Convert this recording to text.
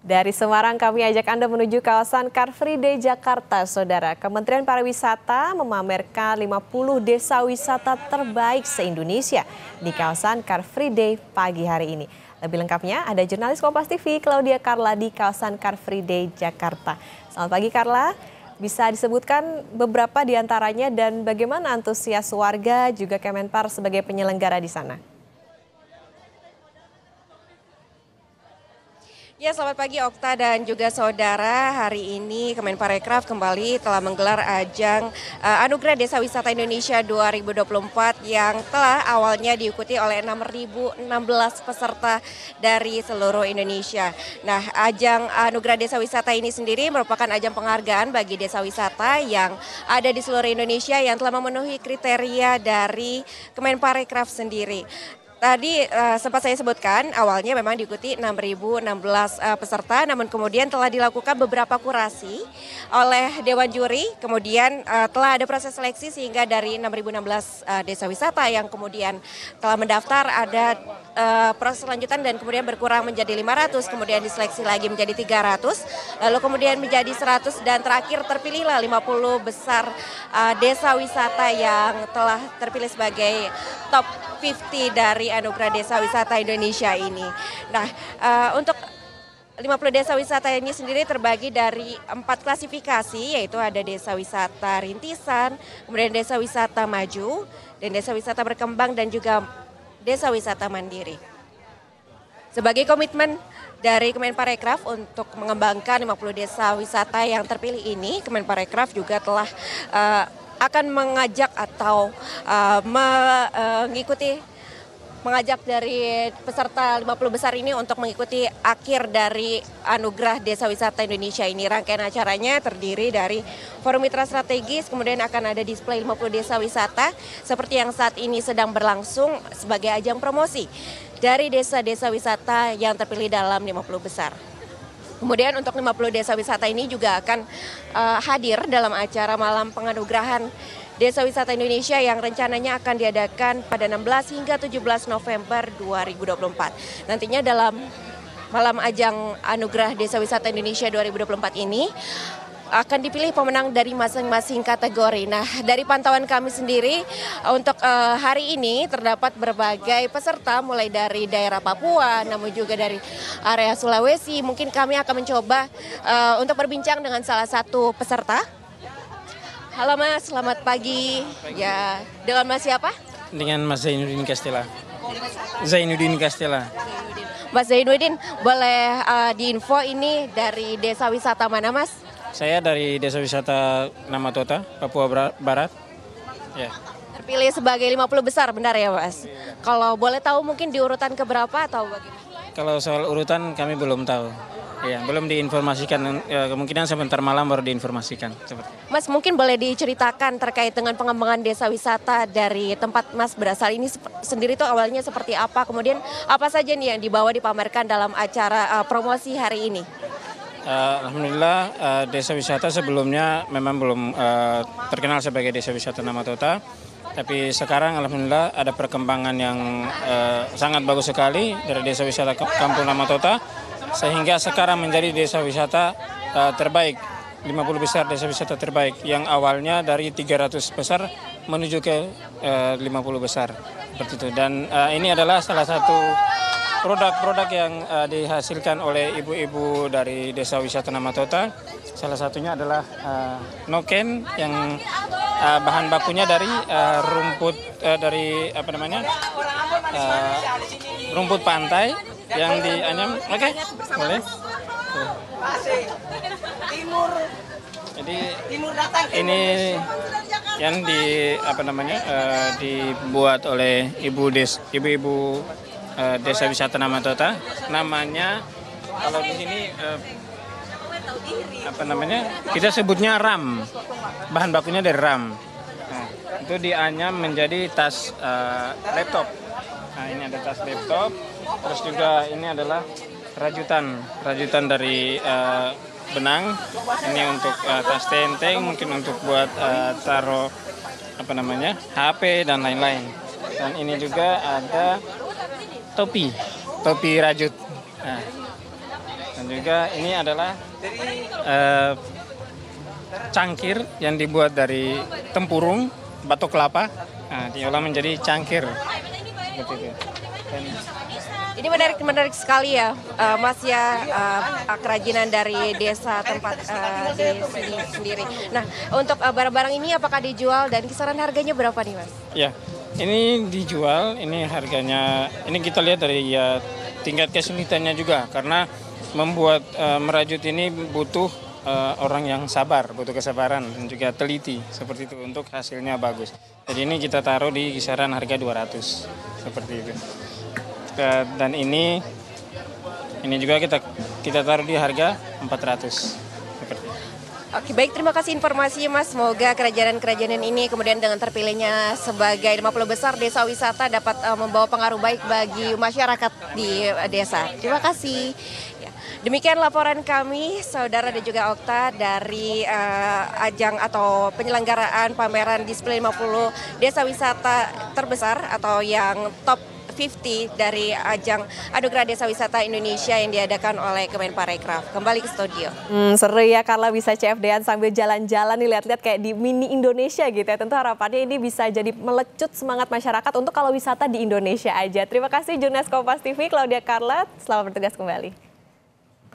Dari Semarang kami ajak Anda menuju kawasan Car Free Day Jakarta, Saudara. Kementerian Pariwisata memamerkan 50 desa wisata terbaik se-Indonesia di kawasan Car Free Day pagi hari ini. Lebih lengkapnya ada jurnalis Kompas TV Claudia Carla di kawasan Car Free Day Jakarta. Selamat pagi Carla, bisa disebutkan beberapa di antaranya dan bagaimana antusias warga juga Kemenpar sebagai penyelenggara di sana? Ya, selamat pagi Okta dan juga saudara. Hari ini Kemenparekraf kembali telah menggelar ajang Anugerah Desa Wisata Indonesia 2024 yang telah awalnya diikuti oleh 6.016 peserta dari seluruh Indonesia. Nah, ajang Anugerah Desa Wisata ini sendiri merupakan ajang penghargaan bagi desa wisata yang ada di seluruh Indonesia yang telah memenuhi kriteria dari Kemenparekraf sendiri. Tadi sempat saya sebutkan awalnya memang diikuti 6.016 peserta, namun kemudian telah dilakukan beberapa kurasi oleh Dewan Juri, kemudian telah ada proses seleksi sehingga dari 6.016 desa wisata yang kemudian telah mendaftar ada proses lanjutan dan kemudian berkurang menjadi 500, kemudian diseleksi lagi menjadi 300, lalu kemudian menjadi 100 dan terakhir terpilihlah 50 besar desa wisata yang telah terpilih sebagai top 50 dari Anugerah Desa Wisata Indonesia ini. Nah, untuk 50 desa wisata ini sendiri terbagi dari 4 klasifikasi, yaitu ada desa wisata rintisan, kemudian desa wisata maju, dan desa wisata berkembang, dan juga desa wisata mandiri. Sebagai komitmen dari Kemenparekraf untuk mengembangkan 50 desa wisata yang terpilih ini, Kemenparekraf juga telah akan mengajak atau mengajak dari peserta 50 besar ini untuk mengikuti akhir dari Anugerah Desa Wisata Indonesia ini. Rangkaian acaranya terdiri dari forum mitra strategis, kemudian akan ada display 50 desa wisata seperti yang saat ini sedang berlangsung sebagai ajang promosi dari desa-desa wisata yang terpilih dalam 50 besar. Kemudian untuk 50 desa wisata ini juga akan hadir dalam acara malam penganugerahan Desa Wisata Indonesia yang rencananya akan diadakan pada 16 hingga 17 November 2024. Nantinya dalam malam ajang Anugerah Desa Wisata Indonesia 2024 ini akan dipilih pemenang dari masing-masing kategori. Nah, dari pantauan kami sendiri untuk hari ini terdapat berbagai peserta mulai dari daerah Papua, namun juga dari area Sulawesi. Mungkin kami akan mencoba untuk berbincang dengan salah satu peserta. Halo Mas, selamat pagi. Ya, dengan Mas siapa? Dengan Mas Zainuddin Castella. Zainuddin Castella. Mas Zainuddin, boleh diinfo ini dari desa wisata mana Mas? Saya dari Desa Wisata Namatota, Papua Barat. Ya. Terpilih sebagai 50 besar, benar ya Mas? Kalau boleh tahu mungkin di urutan keberapa atau bagaimana? Kalau soal urutan kami belum tahu. Ya, belum diinformasikan, ya, kemungkinan sebentar malam baru diinformasikan. Mas, mungkin boleh diceritakan terkait dengan pengembangan desa wisata dari tempat Mas berasal ini sendiri itu awalnya seperti apa? Kemudian apa saja nih yang dibawa dipamerkan dalam acara promosi hari ini? Alhamdulillah desa wisata sebelumnya memang belum terkenal sebagai desa wisata Namatota. Tapi sekarang alhamdulillah ada perkembangan yang sangat bagus sekali dari desa wisata Kampung Namatota. Sehingga sekarang menjadi desa wisata terbaik, 50 besar desa wisata terbaik yang awalnya dari 300 besar menuju ke 50 besar seperti itu. Dan ini adalah salah satu produk-produk yang dihasilkan oleh ibu-ibu dari desa wisata Namatota. Salah satunya adalah noken yang bahan bakunya dari rumput rumput pantai yang dianyam. Oke, boleh. Jadi ini yang dibuat oleh ibu-ibu desa wisata Namatota. Namanya kalau di sini kita sebutnya ram. Bahan bakunya dari ram. Nah, itu dianyam menjadi tas laptop. Nah, ini ada tas laptop. Terus juga ini adalah rajutan dari benang. Ini untuk tas tenteng, mungkin untuk buat taruh HP dan lain-lain. Dan ini juga ada topi rajut. Nah, dan Dan juga ini adalah cangkir yang dibuat dari tempurung, batok kelapa, diolah menjadi cangkir. Seperti itu. Ini menarik sekali ya, Mas ya, kerajinan dari desa tempat di sini sendiri. Nah, untuk barang-barang ini apakah dijual dan kisaran harganya berapa nih, Mas? Ya, ini dijual, ini harganya, ini kita lihat dari ya tingkat kesulitannya juga, karena membuat merajut ini butuh orang yang sabar, butuh kesabaran dan juga teliti seperti itu untuk hasilnya bagus. Jadi ini kita taruh di kisaran harga 200 seperti itu. Dan ini juga kita taruh di harga 400 seperti itu. Oke, baik, terima kasih informasinya Mas. Semoga kerajinan ini kemudian dengan terpilihnya sebagai 50 besar desa wisata dapat membawa pengaruh baik bagi masyarakat di desa. Terima kasih. Ya, demikian laporan kami, Saudara dan juga Okta, dari ajang atau penyelenggaraan pameran display 50 desa wisata terbesar atau yang top 50 dari ajang Anugerah Desa Wisata Indonesia yang diadakan oleh Kemenparekraf. Kembali ke studio. Seru ya karena bisa CFD-an sambil jalan-jalan nih, lihat-lihat kayak di mini Indonesia gitu ya. Tentu harapannya ini bisa jadi melecut semangat masyarakat untuk kalau wisata di Indonesia aja. Terima kasih jurnalis Kompas TV Claudia Carla, selamat bertugas kembali.